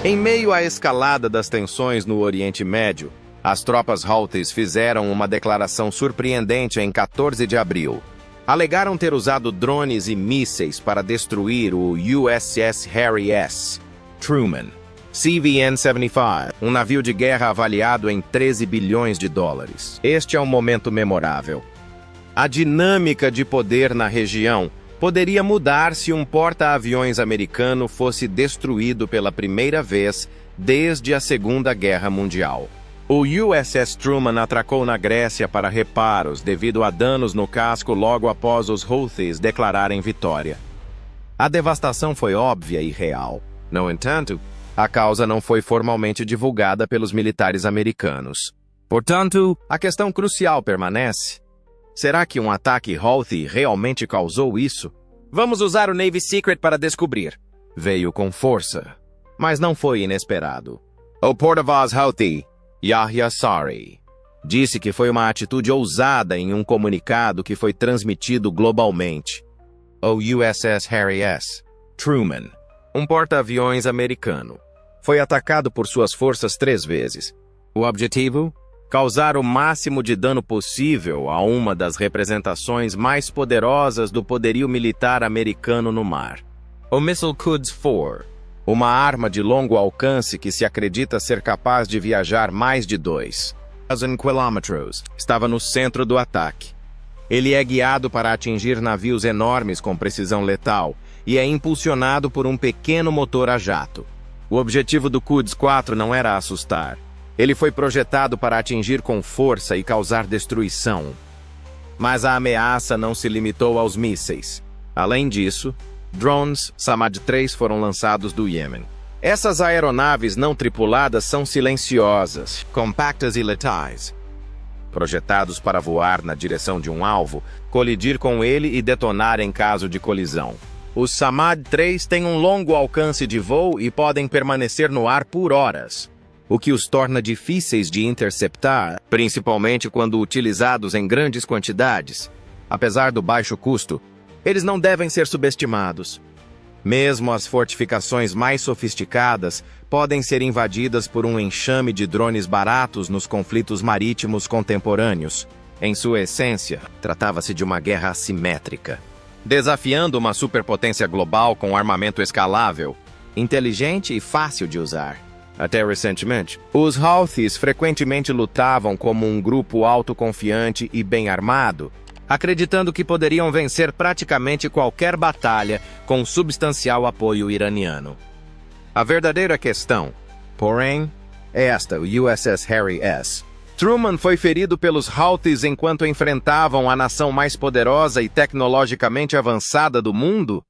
Em meio à escalada das tensões no Oriente Médio, as tropas Houthis fizeram uma declaração surpreendente em 14 de abril. Alegaram ter usado drones e mísseis para destruir o USS Harry S. Truman, CVN-75, um navio de guerra avaliado em 13 bilhões de dólares. Este é um momento memorável. A dinâmica de poder na região poderia mudar se um porta-aviões americano fosse destruído pela primeira vez desde a Segunda Guerra Mundial. O USS Truman atracou na Grécia para reparos devido a danos no casco logo após os Houthis declararem vitória. A devastação foi óbvia e real. No entanto, a causa não foi formalmente divulgada pelos militares americanos. Portanto, a questão crucial permanece. Será que um ataque Houthi realmente causou isso? Vamos usar o Navy Secret para descobrir. Veio com força, mas não foi inesperado. O porta-voz Houthi, Yahya Saree, disse que foi uma atitude ousada em um comunicado que foi transmitido globalmente. O USS Harry S. Truman, um porta-aviões americano, foi atacado por suas forças 3 vezes. O objetivo? Causar o máximo de dano possível a uma das representações mais poderosas do poderio militar americano no mar. O míssil Quds-4, uma arma de longo alcance que se acredita ser capaz de viajar mais de 2.000 quilômetros, estava no centro do ataque. Ele é guiado para atingir navios enormes com precisão letal e é impulsionado por um pequeno motor a jato. O objetivo do Quds-4 não era assustar. Ele foi projetado para atingir com força e causar destruição. Mas a ameaça não se limitou aos mísseis. Além disso, drones Samad-3 foram lançados do Iêmen. Essas aeronaves não tripuladas são silenciosas, compactas e letais. Projetados para voar na direção de um alvo, colidir com ele e detonar em caso de colisão. Os Samad-3 têm um longo alcance de voo e podem permanecer no ar por horas, o que os torna difíceis de interceptar, principalmente quando utilizados em grandes quantidades. Apesar do baixo custo, eles não devem ser subestimados. Mesmo as fortificações mais sofisticadas podem ser invadidas por um enxame de drones baratos nos conflitos marítimos contemporâneos. Em sua essência, tratava-se de uma guerra assimétrica, desafiando uma superpotência global com armamento escalável, inteligente e fácil de usar. Até recentemente, os Houthis frequentemente lutavam como um grupo autoconfiante e bem armado, acreditando que poderiam vencer praticamente qualquer batalha com substancial apoio iraniano. A verdadeira questão, porém, é esta: o USS Harry S. Truman foi ferido pelos Houthis enquanto enfrentavam a nação mais poderosa e tecnologicamente avançada do mundo?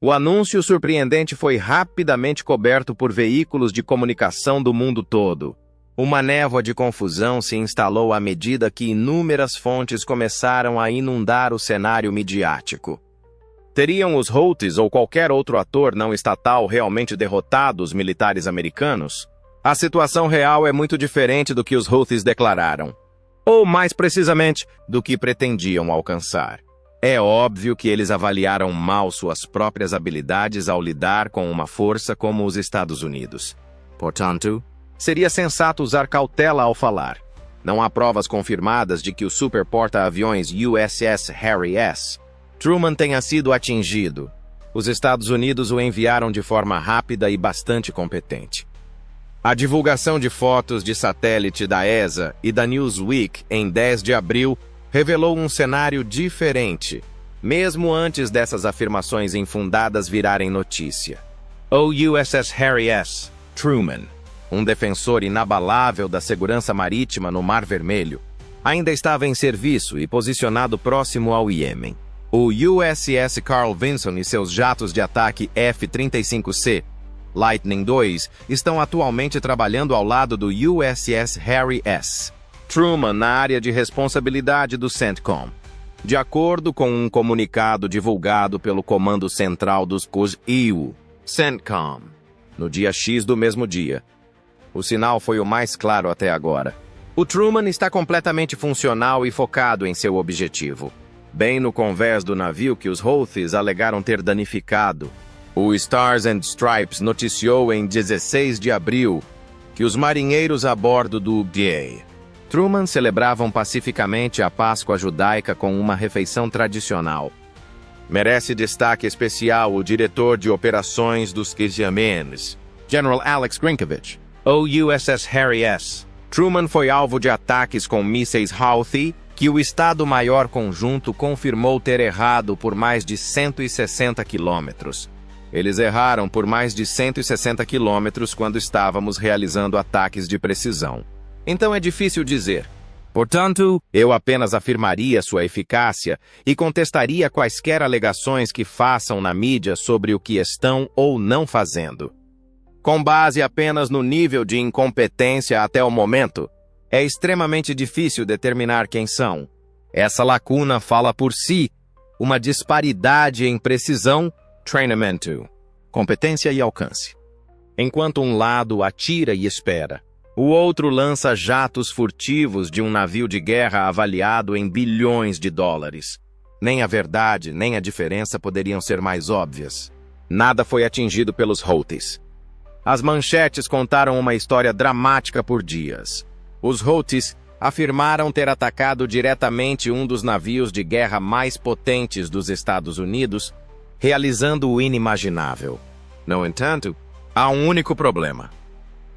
O anúncio surpreendente foi rapidamente coberto por veículos de comunicação do mundo todo. Uma névoa de confusão se instalou à medida que inúmeras fontes começaram a inundar o cenário midiático. Teriam os Houthis ou qualquer outro ator não estatal realmente derrotado os militares americanos? A situação real é muito diferente do que os Houthis declararam, ou mais precisamente, do que pretendiam alcançar. É óbvio que eles avaliaram mal suas próprias habilidades ao lidar com uma força como os Estados Unidos. Portanto, seria sensato usar cautela ao falar. Não há provas confirmadas de que o super porta-aviões USS Harry S. Truman tenha sido atingido. Os Estados Unidos o enviaram de forma rápida e bastante competente. A divulgação de fotos de satélite da ESA e da Newsweek em 10 de abril revelou um cenário diferente, mesmo antes dessas afirmações infundadas virarem notícia. O USS Harry S. Truman, um defensor inabalável da segurança marítima no Mar Vermelho, ainda estava em serviço e posicionado próximo ao Iêmen. O USS Carl Vinson e seus jatos de ataque F-35C Lightning II estão atualmente trabalhando ao lado do USS Harry S. Truman na área de responsabilidade do CENTCOM. De acordo com um comunicado divulgado pelo Comando Central dos QUS-EU, CENTCOM, no dia X do mesmo dia. O sinal foi o mais claro até agora. O Truman está completamente funcional e focado em seu objetivo, bem no convés do navio que os Houthis alegaram ter danificado. O Stars and Stripes noticiou em 16 de abril que os marinheiros a bordo do USS Truman celebravam pacificamente a Páscoa judaica com uma refeição tradicional. Merece destaque especial o diretor de operações dos QGMs, General Alex Grinkovich. O USS Harry S. Truman foi alvo de ataques com mísseis Houthi, que o Estado-Maior Conjunto confirmou ter errado por mais de 160 quilômetros. Eles erraram por mais de 160 quilômetros quando estávamos realizando ataques de precisão. Então é difícil dizer. Portanto, eu apenas afirmaria sua eficácia e contestaria quaisquer alegações que façam na mídia sobre o que estão ou não fazendo. Com base apenas no nível de incompetência até o momento, é extremamente difícil determinar quem são. Essa lacuna fala por si, uma disparidade em precisão, treinamento, competência e alcance. Enquanto um lado atira e espera, o outro lança jatos furtivos de um navio de guerra avaliado em bilhões de dólares. Nem a verdade, nem a diferença poderiam ser mais óbvias. Nada foi atingido pelos Houthis. As manchetes contaram uma história dramática por dias. Os Houthis afirmaram ter atacado diretamente um dos navios de guerra mais potentes dos Estados Unidos, realizando o inimaginável. No entanto, há um único problema.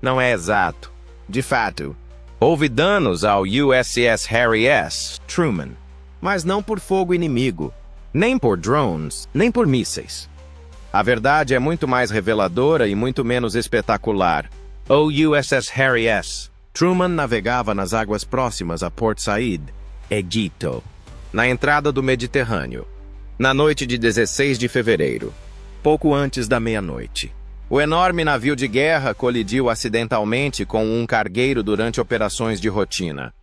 Não é exato. De fato, houve danos ao USS Harry S. Truman, mas não por fogo inimigo, nem por drones, nem por mísseis. A verdade é muito mais reveladora e muito menos espetacular. O USS Harry S. Truman navegava nas águas próximas a Port Said, Egito, na entrada do Mediterrâneo, na noite de 16 de fevereiro, pouco antes da meia-noite. O enorme navio de guerra colidiu acidentalmente com um cargueiro durante operações de rotina.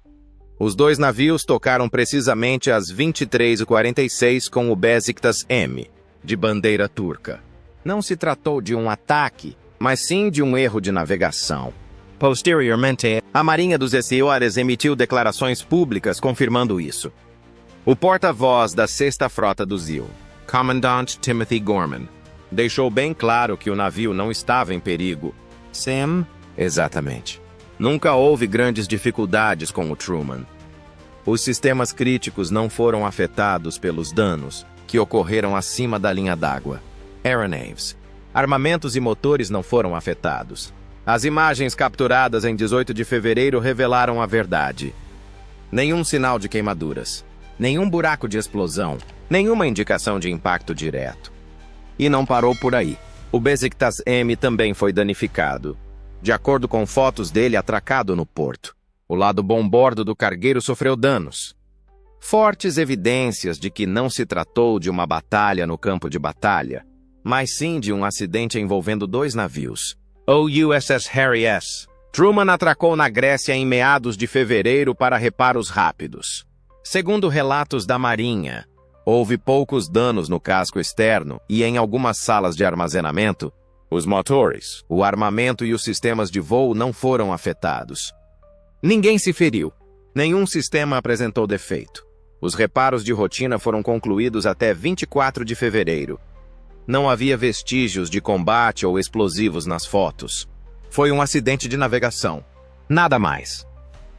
Os dois navios tocaram precisamente às 23h46 com o Besiktas M, de bandeira turca. Não se tratou de um ataque, mas sim de um erro de navegação. Posteriormente, a Marinha dos Açores emitiu declarações públicas confirmando isso. O porta-voz da 6ª Frota do ZIL, Commandant Timothy Gorman, deixou bem claro que o navio não estava em perigo. Sam? Exatamente. Nunca houve grandes dificuldades com o Truman. Os sistemas críticos não foram afetados pelos danos que ocorreram acima da linha d'água. Aeronaves. Armamentos e motores não foram afetados. As imagens capturadas em 18 de fevereiro revelaram a verdade. Nenhum sinal de queimaduras, nenhum buraco de explosão, nenhuma indicação de impacto direto. E não parou por aí. O Besiktas M também foi danificado, de acordo com fotos dele atracado no porto. O lado bombordo do cargueiro sofreu danos. Fortes evidências de que não se tratou de uma batalha no campo de batalha, mas sim de um acidente envolvendo dois navios. O USS Harry S. Truman atracou na Grécia em meados de fevereiro para reparos rápidos. Segundo relatos da Marinha, houve poucos danos no casco externo e em algumas salas de armazenamento, os motores, o armamento e os sistemas de voo não foram afetados. Ninguém se feriu. Nenhum sistema apresentou defeito. Os reparos de rotina foram concluídos até 24 de fevereiro. Não havia vestígios de combate ou explosivos nas fotos. Foi um acidente de navegação. Nada mais.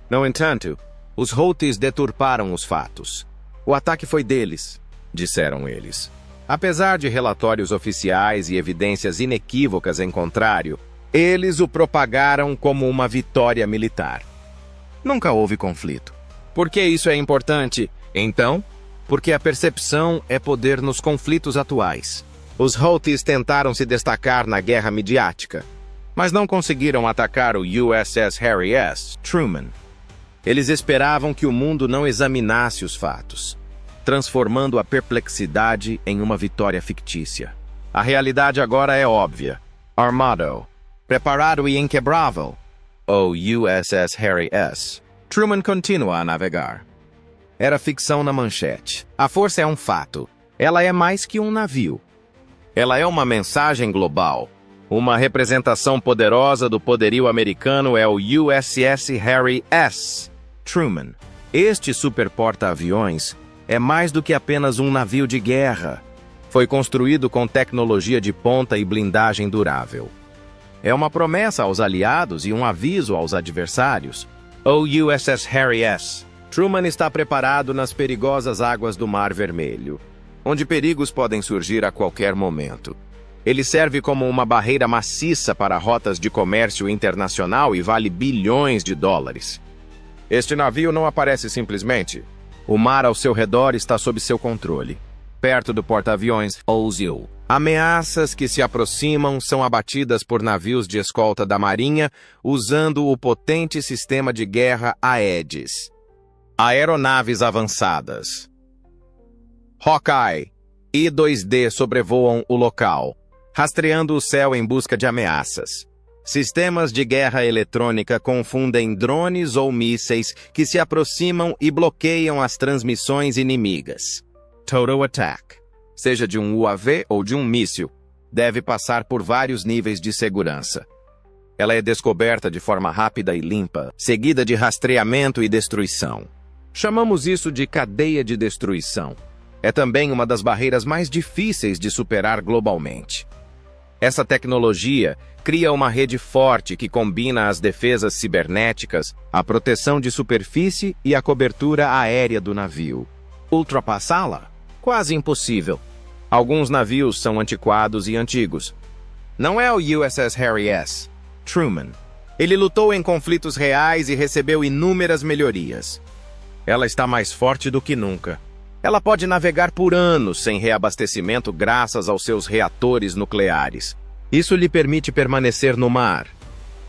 No entanto, os Houthis deturparam os fatos. O ataque foi deles, disseram eles. Apesar de relatórios oficiais e evidências inequívocas em contrário, eles o propagaram como uma vitória militar. Nunca houve conflito. Por que isso é importante? Então, porque a percepção é poder nos conflitos atuais. Os Houthis tentaram se destacar na guerra midiática, mas não conseguiram atacar o USS Harry S. Truman. Eles esperavam que o mundo não examinasse os fatos, transformando a perplexidade em uma vitória fictícia. A realidade agora é óbvia. Armado, preparado e inquebrável, o USS Harry S. Truman continua a navegar. Era ficção na manchete. A força é um fato. Ela é mais que um navio. Ela é uma mensagem global. Uma representação poderosa do poderio americano é o USS Harry S. Truman. Este superporta-aviões é mais do que apenas um navio de guerra. Foi construído com tecnologia de ponta e blindagem durável. É uma promessa aos aliados e um aviso aos adversários. O USS Harry S. Truman está preparado nas perigosas águas do Mar Vermelho, onde perigos podem surgir a qualquer momento. Ele serve como uma barreira maciça para rotas de comércio internacional e vale bilhões de dólares. Este navio não aparece simplesmente. O mar ao seu redor está sob seu controle. Perto do porta-aviões Ozil. Ameaças que se aproximam são abatidas por navios de escolta da Marinha usando o potente sistema de guerra Aedes. Aeronaves avançadas. Hawkeye e 2D sobrevoam o local, rastreando o céu em busca de ameaças. Sistemas de guerra eletrônica confundem drones ou mísseis que se aproximam e bloqueiam as transmissões inimigas. Total Attack, seja de um UAV ou de um míssil, deve passar por vários níveis de segurança. Ela é descoberta de forma rápida e limpa, seguida de rastreamento e destruição. Chamamos isso de cadeia de destruição. É também uma das barreiras mais difíceis de superar globalmente. Essa tecnologia cria uma rede forte que combina as defesas cibernéticas, a proteção de superfície e a cobertura aérea do navio. Ultrapassá-la? Quase impossível. Alguns navios são antiquados e antigos. Não é o USS Harry S. Truman. Ele lutou em conflitos reais e recebeu inúmeras melhorias. Ela está mais forte do que nunca. Ela pode navegar por anos sem reabastecimento graças aos seus reatores nucleares. Isso lhe permite permanecer no mar,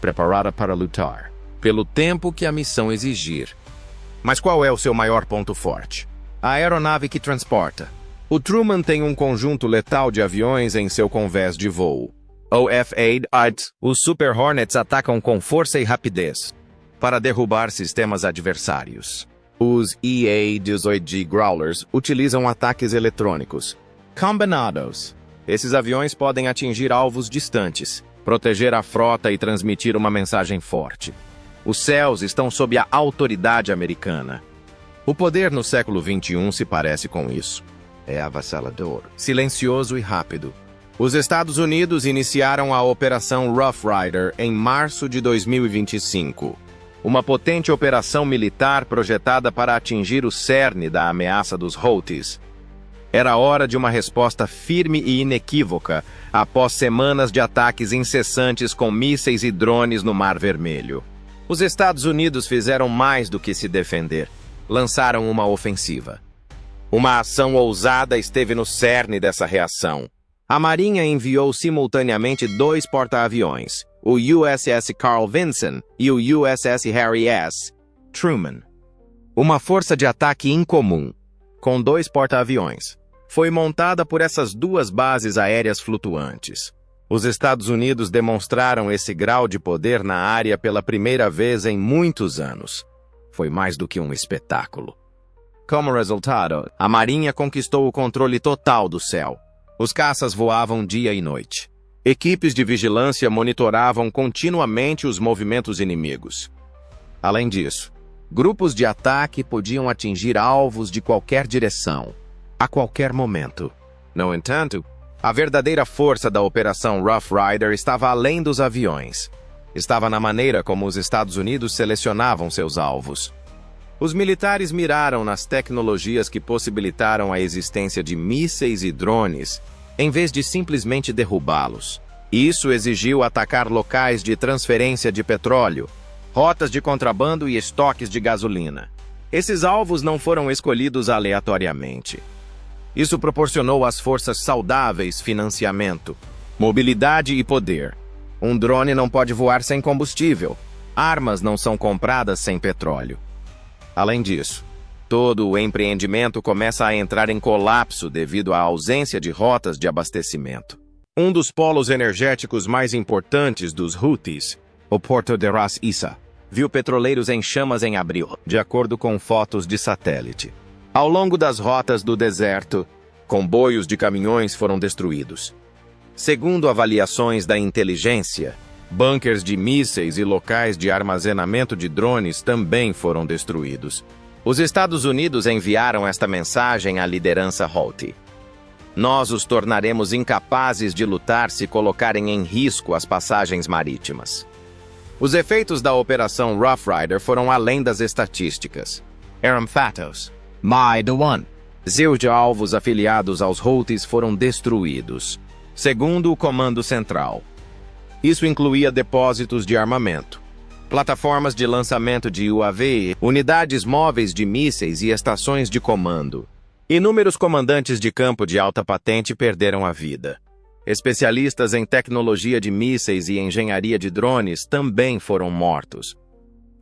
preparada para lutar, pelo tempo que a missão exigir. Mas qual é o seu maior ponto forte? A aeronave que transporta. O Truman tem um conjunto letal de aviões em seu convés de voo. O F-8, os Super Hornets atacam com força e rapidez para derrubar sistemas adversários. Os EA-18G Growlers utilizam ataques eletrônicos combinados. Esses aviões podem atingir alvos distantes, proteger a frota e transmitir uma mensagem forte. Os céus estão sob a autoridade americana. O poder no século XXI se parece com isso. É avassalador, silencioso e rápido. Os Estados Unidos iniciaram a Operação Rough Rider em março de 2025. Uma potente operação militar projetada para atingir o cerne da ameaça dos Houthis. Era hora de uma resposta firme e inequívoca após semanas de ataques incessantes com mísseis e drones no Mar Vermelho. Os Estados Unidos fizeram mais do que se defender. Lançaram uma ofensiva. Uma ação ousada esteve no cerne dessa reação. A Marinha enviou simultaneamente 2 porta-aviões, o USS Carl Vinson e o USS Harry S. Truman. Uma força de ataque incomum, com 2 porta-aviões, foi montada por essas 2 bases aéreas flutuantes. Os Estados Unidos demonstraram esse grau de poder na área pela primeira vez em muitos anos. Foi mais do que um espetáculo. Como resultado, a Marinha conquistou o controle total do céu. Os caças voavam dia e noite. Equipes de vigilância monitoravam continuamente os movimentos inimigos. Além disso, grupos de ataque podiam atingir alvos de qualquer direção, a qualquer momento. No entanto, a verdadeira força da Operação Rough Rider estava além dos aviões. Estava na maneira como os Estados Unidos selecionavam seus alvos. Os militares miraram nas tecnologias que possibilitaram a existência de mísseis e drones, em vez de simplesmente derrubá-los. Isso exigiu atacar locais de transferência de petróleo, rotas de contrabando e estoques de gasolina. Esses alvos não foram escolhidos aleatoriamente. Isso proporcionou às forças saudáveis financiamento, mobilidade e poder. Um drone não pode voar sem combustível. Armas não são compradas sem petróleo. Além disso, todo o empreendimento começa a entrar em colapso devido à ausência de rotas de abastecimento. Um dos polos energéticos mais importantes dos Houthis, o Porto de Ras Issa, viu petroleiros em chamas em abril, de acordo com fotos de satélite. Ao longo das rotas do deserto, comboios de caminhões foram destruídos. Segundo avaliações da inteligência, bunkers de mísseis e locais de armazenamento de drones também foram destruídos. Os Estados Unidos enviaram esta mensagem à liderança Houthi. Nós os tornaremos incapazes de lutar se colocarem em risco as passagens marítimas. Os efeitos da Operação Rough Rider foram além das estatísticas. Eram fatos. Mais de um. Zilhões de alvos afiliados aos Houthis foram destruídos, segundo o Comando Central. Isso incluía depósitos de armamento, plataformas de lançamento de UAV, unidades móveis de mísseis e estações de comando. Inúmeros comandantes de campo de alta patente perderam a vida. Especialistas em tecnologia de mísseis e engenharia de drones também foram mortos.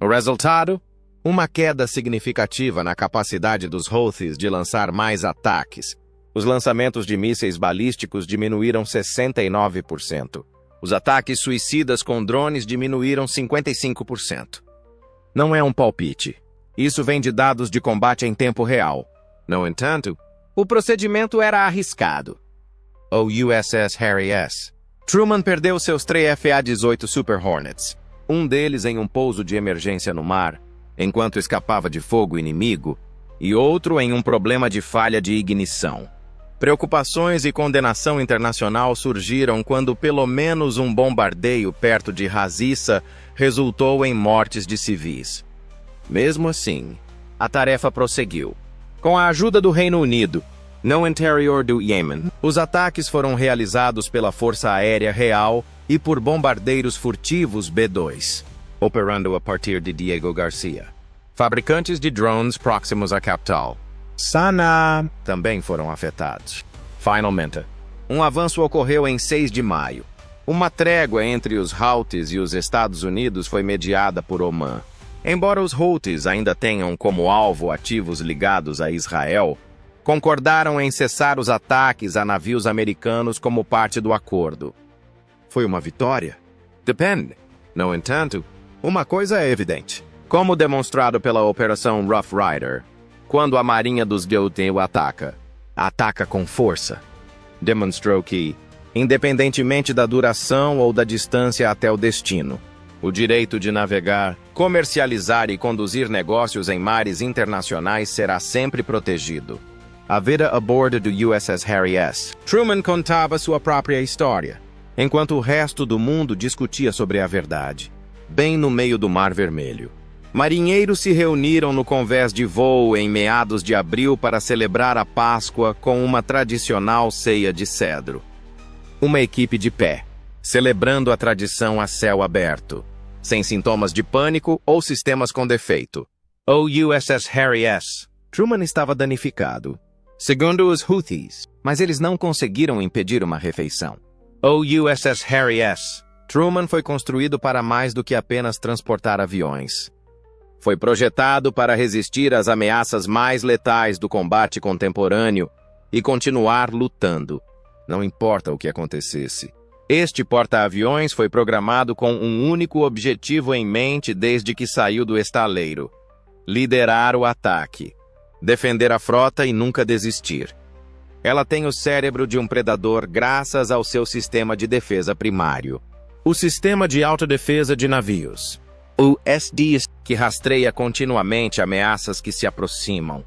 O resultado? Uma queda significativa na capacidade dos Houthis de lançar mais ataques. Os lançamentos de mísseis balísticos diminuíram 69%. Os ataques suicidas com drones diminuíram 55%. Não é um palpite. Isso vem de dados de combate em tempo real. No entanto, o procedimento era arriscado. O USS Harry S. Truman perdeu seus 3 FA-18 Super Hornets, um deles em um pouso de emergência no mar, enquanto escapava de fogo inimigo, e outro em um problema de falha de ignição. Preocupações e condenação internacional surgiram quando pelo menos um bombardeio perto de Ras Issa resultou em mortes de civis. Mesmo assim, a tarefa prosseguiu. Com a ajuda do Reino Unido, no interior do Iêmen, os ataques foram realizados pela Força Aérea Real e por bombardeiros furtivos B-2, operando a partir de Diego Garcia. Fabricantes de drones próximos à capital, Sanaa, também foram afetados. Finalmente, um avanço ocorreu em 6 de maio. Uma trégua entre os Houthis e os Estados Unidos foi mediada por Omã. Embora os Houthis ainda tenham como alvo ativos ligados a Israel, concordaram em cessar os ataques a navios americanos como parte do acordo. Foi uma vitória? Depende. No entanto, uma coisa é evidente. Como demonstrado pela Operação Rough Rider, quando a Marinha dos Houthis o ataca com força. Demonstrou que, independentemente da duração ou da distância até o destino, o direito de navegar, comercializar e conduzir negócios em mares internacionais será sempre protegido. A vida a bordo do USS Harry S. Truman contava sua própria história, enquanto o resto do mundo discutia sobre a verdade, bem no meio do Mar Vermelho. Marinheiros se reuniram no convés de voo em meados de abril para celebrar a Páscoa com uma tradicional ceia de cedro. Uma equipe de pé, celebrando a tradição a céu aberto, sem sintomas de pânico ou sistemas com defeito. O USS Harry S. Truman estava danificado, segundo os Houthis, mas eles não conseguiram impedir uma refeição. O USS Harry S. Truman foi construído para mais do que apenas transportar aviões. Foi projetado para resistir às ameaças mais letais do combate contemporâneo e continuar lutando, não importa o que acontecesse. Este porta-aviões foi programado com um único objetivo em mente desde que saiu do estaleiro: liderar o ataque, defender a frota e nunca desistir. Ela tem o cérebro de um predador graças ao seu sistema de defesa primário. O Sistema de Autodefesa de Navios, o SDS, que rastreia continuamente ameaças que se aproximam.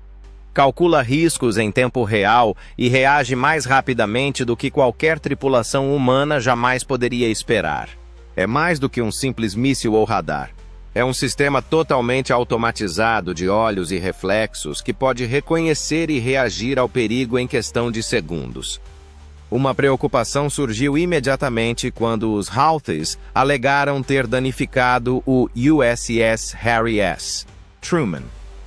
Calcula riscos em tempo real e reage mais rapidamente do que qualquer tripulação humana jamais poderia esperar. É mais do que um simples míssil ou radar. É um sistema totalmente automatizado de olhos e reflexos que pode reconhecer e reagir ao perigo em questão de segundos. Uma preocupação surgiu imediatamente quando os Houthis alegaram ter danificado o USS Harry S. Truman.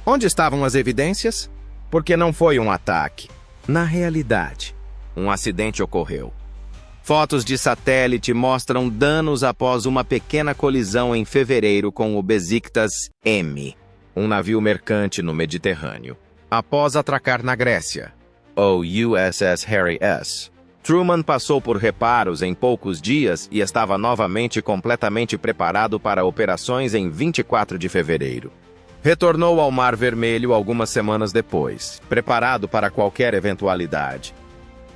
Onde estavam as evidências? Porque não foi um ataque. Na realidade, um acidente ocorreu. Fotos de satélite mostram danos após uma pequena colisão em fevereiro com o Besiktas M, um navio mercante no Mediterrâneo. Após atracar na Grécia, o USS Harry S. Truman passou por reparos em poucos dias e estava novamente completamente preparado para operações em 24 de fevereiro. Retornou ao Mar Vermelho algumas semanas depois, preparado para qualquer eventualidade.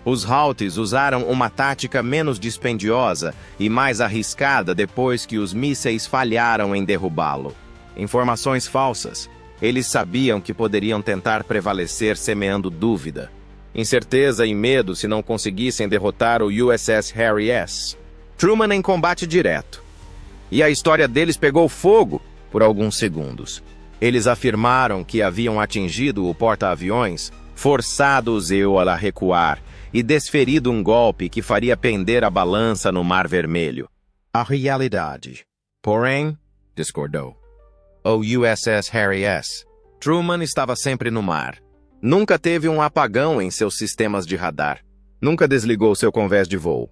Os Houthis usaram uma tática menos dispendiosa e mais arriscada depois que os mísseis falharam em derrubá-lo. Informações falsas. Eles sabiam que poderiam tentar prevalecer semeando dúvida. incerteza e medo se não conseguissem derrotar o USS Harry S. Truman em combate direto. E a história deles pegou fogo por alguns segundos. Eles afirmaram que haviam atingido o porta-aviões, forçado o Zeus a recuar e desferido um golpe que faria pender a balança no Mar Vermelho. A realidade, porém, discordou. O USS Harry S. Truman estava sempre no mar. Nunca teve um apagão em seus sistemas de radar. Nunca desligou seu convés de voo.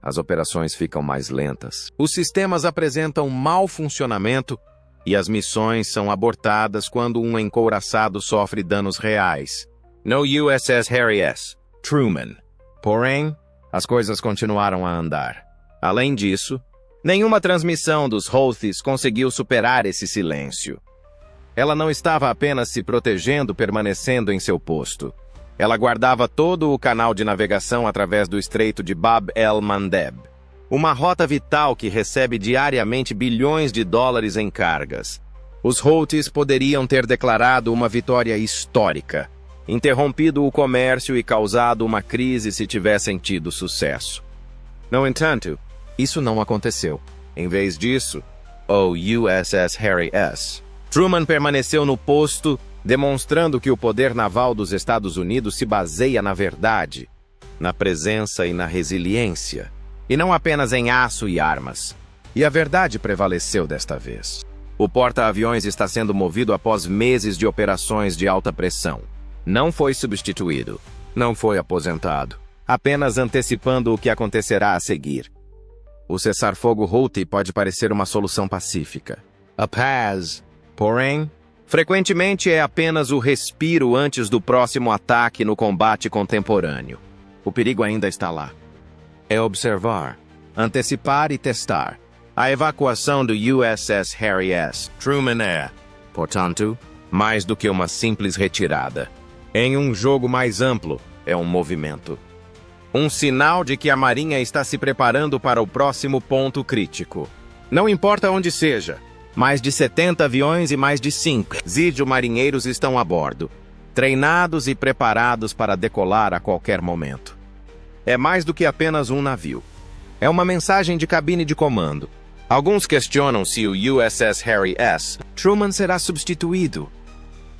As operações ficam mais lentas. Os sistemas apresentam mau funcionamento e as missões são abortadas quando um encouraçado sofre danos reais. No USS Harry S. Truman. Porém, as coisas continuaram a andar. Além disso, nenhuma transmissão dos Houthis conseguiu superar esse silêncio. Ela não estava apenas se protegendo permanecendo em seu posto. Ela guardava todo o canal de navegação através do Estreito de Bab el-Mandeb, uma rota vital que recebe diariamente bilhões de dólares em cargas. Os Houthis poderiam ter declarado uma vitória histórica, interrompido o comércio e causado uma crise se tivessem tido sucesso. No entanto, isso não aconteceu. Em vez disso, o USS Harry S. Truman permaneceu no posto, demonstrando que o poder naval dos Estados Unidos se baseia na verdade, na presença e na resiliência, e não apenas em aço e armas. E a verdade prevaleceu desta vez. O porta-aviões está sendo movido após meses de operações de alta pressão. Não foi substituído, não foi aposentado, apenas antecipando o que acontecerá a seguir. O cessar-fogo Houthi pode parecer uma solução pacífica. A paz, porém, frequentemente é apenas o respiro antes do próximo ataque no combate contemporâneo. O perigo ainda está lá. É observar, antecipar e testar. A evacuação do USS Harry S. Truman é, portanto, mais do que uma simples retirada. Em um jogo mais amplo, é um movimento. Um sinal de que a Marinha está se preparando para o próximo ponto crítico. Não importa onde seja, mais de 70 aviões e mais de 5 marinheiros estão a bordo, treinados e preparados para decolar a qualquer momento. É mais do que apenas um navio. É uma mensagem de cabine de comando. Alguns questionam se o USS Harry S. Truman será substituído.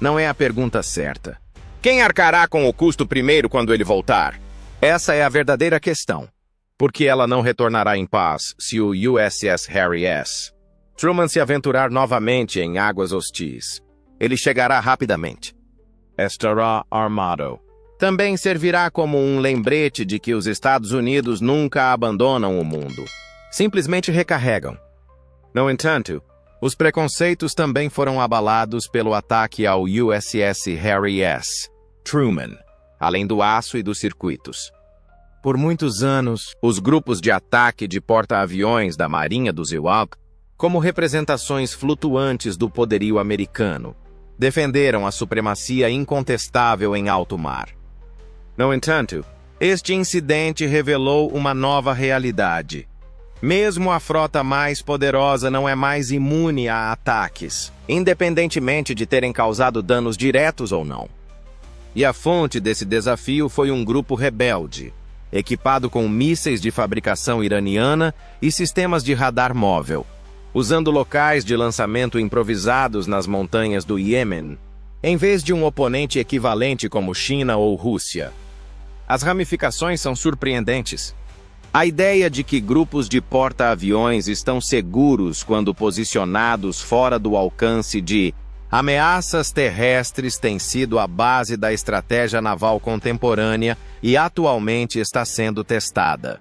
Não é a pergunta certa. Quem arcará com o custo primeiro quando ele voltar? Essa é a verdadeira questão. Porque ela não retornará em paz se o USS Harry S. Truman se aventurar novamente em águas hostis. Ele chegará rapidamente. Estará armado. Também servirá como um lembrete de que os Estados Unidos nunca abandonam o mundo. Simplesmente recarregam. No entanto, os preconceitos também foram abalados pelo ataque ao USS Harry S. Truman, além do aço e dos circuitos. Por muitos anos, os grupos de ataque de porta-aviões da Marinha dos Iwak, como representações flutuantes do poderio americano, defenderam a supremacia incontestável em alto mar. No entanto, este incidente revelou uma nova realidade. Mesmo a frota mais poderosa não é mais imune a ataques, independentemente de terem causado danos diretos ou não. E a fonte desse desafio foi um grupo rebelde, equipado com mísseis de fabricação iraniana e sistemas de radar móvel, usando locais de lançamento improvisados nas montanhas do Iêmen, em vez de um oponente equivalente como China ou Rússia. As ramificações são surpreendentes. A ideia de que grupos de porta-aviões estão seguros quando posicionados fora do alcance de ameaças terrestres tem sido a base da estratégia naval contemporânea e atualmente está sendo testada.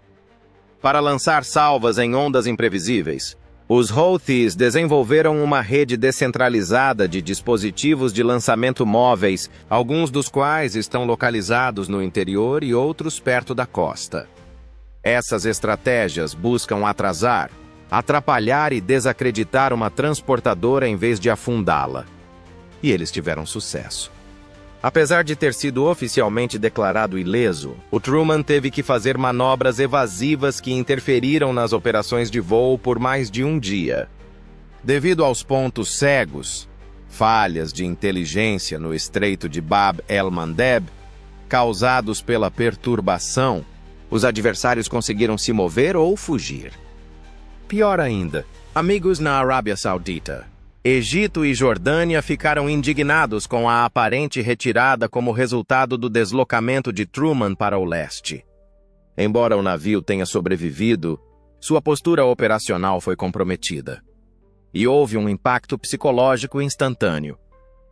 Para lançar salvas em ondas imprevisíveis, os Houthis desenvolveram uma rede descentralizada de dispositivos de lançamento móveis, alguns dos quais estão localizados no interior e outros perto da costa. Essas estratégias buscam atrasar, atrapalhar e desacreditar uma transportadora em vez de afundá-la. E eles tiveram sucesso. Apesar de ter sido oficialmente declarado ileso, o Truman teve que fazer manobras evasivas que interferiram nas operações de voo por mais de um dia. Devido aos pontos cegos, falhas de inteligência no Estreito de Bab el-Mandeb, causados pela perturbação, os adversários conseguiram se mover ou fugir. Pior ainda, amigos na Arábia Saudita, Egito e Jordânia ficaram indignados com a aparente retirada como resultado do deslocamento de Truman para o leste. Embora o navio tenha sobrevivido, sua postura operacional foi comprometida. E houve um impacto psicológico instantâneo.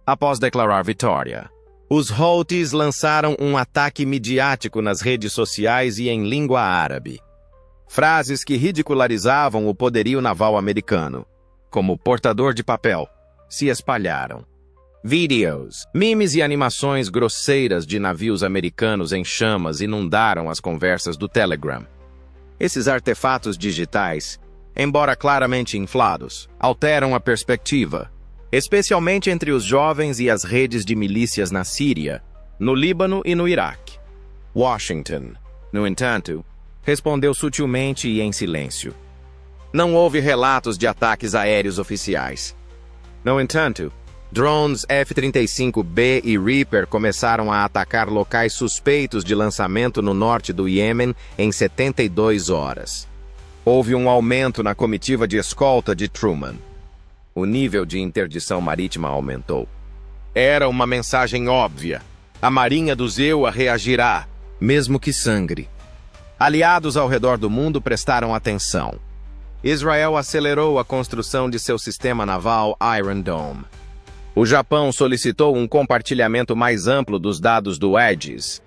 Após declarar vitória, os Houthis lançaram um ataque midiático nas redes sociais e em língua árabe. Frases que ridicularizavam o poderio naval americano, como portador de papel, se espalharam. Vídeos, memes e animações grosseiras de navios americanos em chamas inundaram as conversas do Telegram. Esses artefatos digitais, embora claramente inflados, alteram a perspectiva, especialmente entre os jovens e as redes de milícias na Síria, no Líbano e no Iraque. Washington, no entanto, respondeu sutilmente e em silêncio. Não houve relatos de ataques aéreos oficiais. No entanto, drones F-35B e Reaper começaram a atacar locais suspeitos de lançamento no norte do Iêmen em 72 horas. Houve um aumento na comitiva de escolta de Truman. O nível de interdição marítima aumentou. Era uma mensagem óbvia. A Marinha do Zewa reagirá, mesmo que sangre. Aliados ao redor do mundo prestaram atenção. Israel acelerou a construção de seu sistema naval Iron Dome. O Japão solicitou um compartilhamento mais amplo dos dados do Aegis.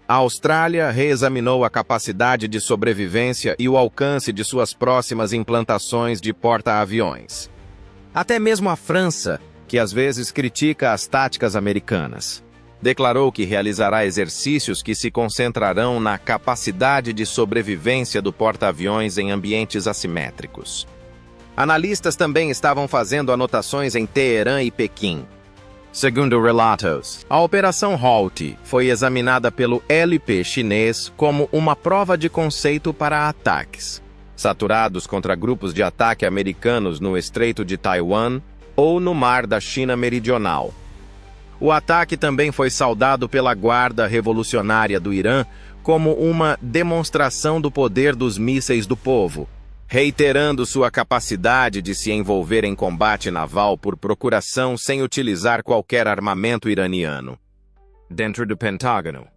A Austrália reexaminou a capacidade de sobrevivência e o alcance de suas próximas implantações de porta-aviões. Até mesmo a França, que às vezes critica as táticas americanas, declarou que realizará exercícios que se concentrarão na capacidade de sobrevivência do porta-aviões em ambientes assimétricos. Analistas também estavam fazendo anotações em Teherã e Pequim. Segundo relatos, a Operação Houthi foi examinada pelo LP chinês como uma prova de conceito para ataques, saturados contra grupos de ataque americanos no Estreito de Taiwan ou no Mar da China Meridional. O ataque também foi saudado pela Guarda Revolucionária do Irã como uma demonstração do poder dos mísseis do povo, reiterando sua capacidade de se envolver em combate naval por procuração sem utilizar qualquer armamento iraniano. Dentro do Pentágono,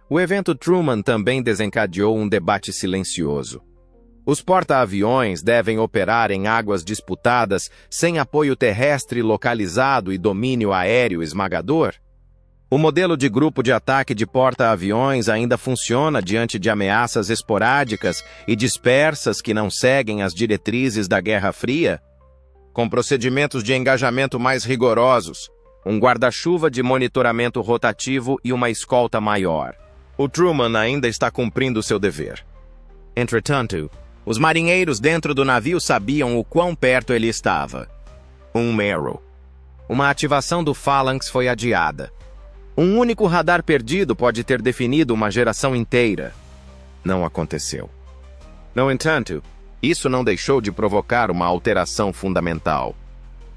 o evento Truman também desencadeou um debate silencioso. Os porta-aviões devem operar em águas disputadas sem apoio terrestre localizado e domínio aéreo esmagador? O modelo de grupo de ataque de porta-aviões ainda funciona diante de ameaças esporádicas e dispersas que não seguem as diretrizes da Guerra Fria? Com procedimentos de engajamento mais rigorosos, um guarda-chuva de monitoramento rotativo e uma escolta maior, o Truman ainda está cumprindo seu dever. Entretanto, os marinheiros dentro do navio sabiam o quão perto ele estava. Um erro. Uma ativação do Phalanx foi adiada. Um único radar perdido pode ter definido uma geração inteira. Não aconteceu. No entanto, isso não deixou de provocar uma alteração fundamental.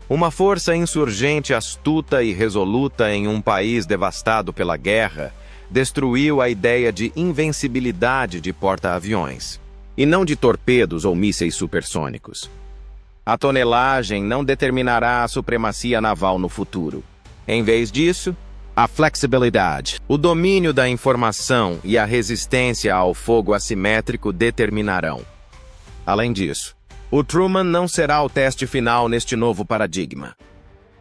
Uma força insurgente astuta e resoluta em um país devastado pela guerra destruiu a ideia de invencibilidade de porta-aviões, e não de torpedos ou mísseis supersônicos. A tonelagem não determinará a supremacia naval no futuro. Em vez disso, a flexibilidade, o domínio da informação e a resistência ao fogo assimétrico determinarão. Além disso, o Truman não será o teste final neste novo paradigma.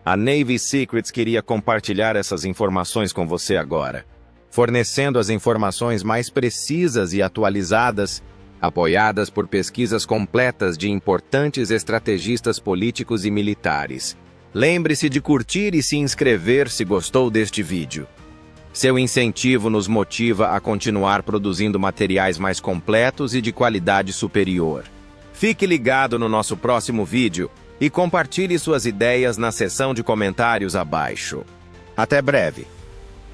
A Navy Secrets queria compartilhar essas informações com você agora, fornecendo as informações mais precisas e atualizadas, apoiadas por pesquisas completas de importantes estrategistas políticos e militares. Lembre-se de curtir e se inscrever se gostou deste vídeo. Seu incentivo nos motiva a continuar produzindo materiais mais completos e de qualidade superior. Fique ligado no nosso próximo vídeo e compartilhe suas ideias na seção de comentários abaixo. Até breve!